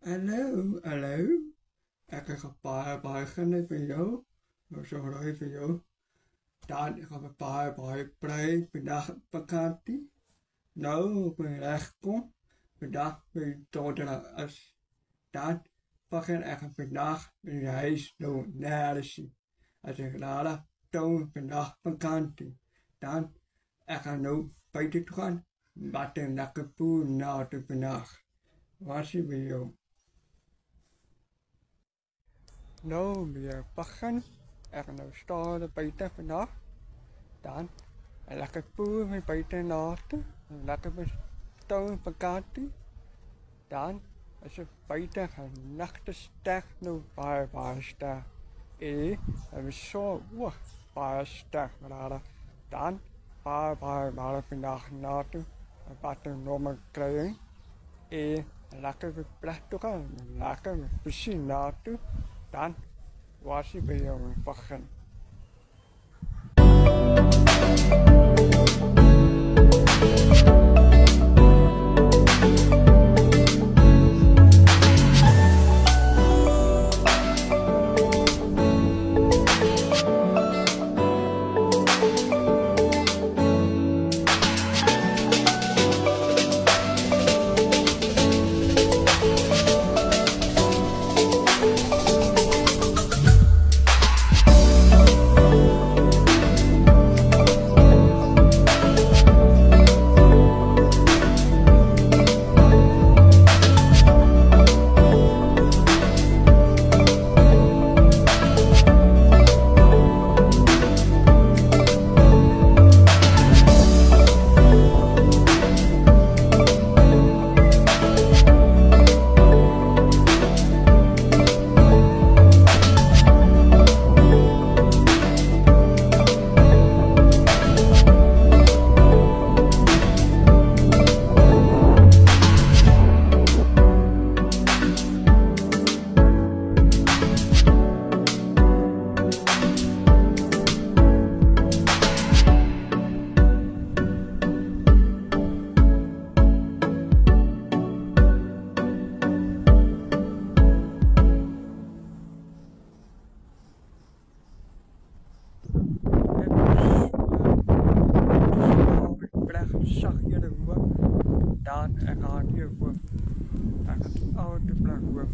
Hallo, hallo. Ik ga een paar beginnen voor jou. Sorry voor jou. Dan ik ga een paar bij vandaag vakantie. Nou, ik ben recht kom. Vandaag ben je donderdag als. Dan begin ik vandaag mijn reis doen naar de zee. Als ik later toon vandaag vakantie. Dan ik ga nu buiten toe gaan. Wat een lekker poel na de vandaag. Was je bij jou? Nou, weer begin. Ik ga nou staan buiten vandaag. Dan een lekker poel met buiten laten. Een lekker bestoon vakantie. Dan als je buiten gaan nachten sterk nou paar sterk. En zo paar sterk laten. Dan paar vandaag naartoe. Wat een normaal krijgen. Een lekker plek toe gaan. Lekker plezier naartoe. Dan was je bij jou een begin. Zag je de hoek? Dan gaat je hoek. Dan gaat het oude plek hoek.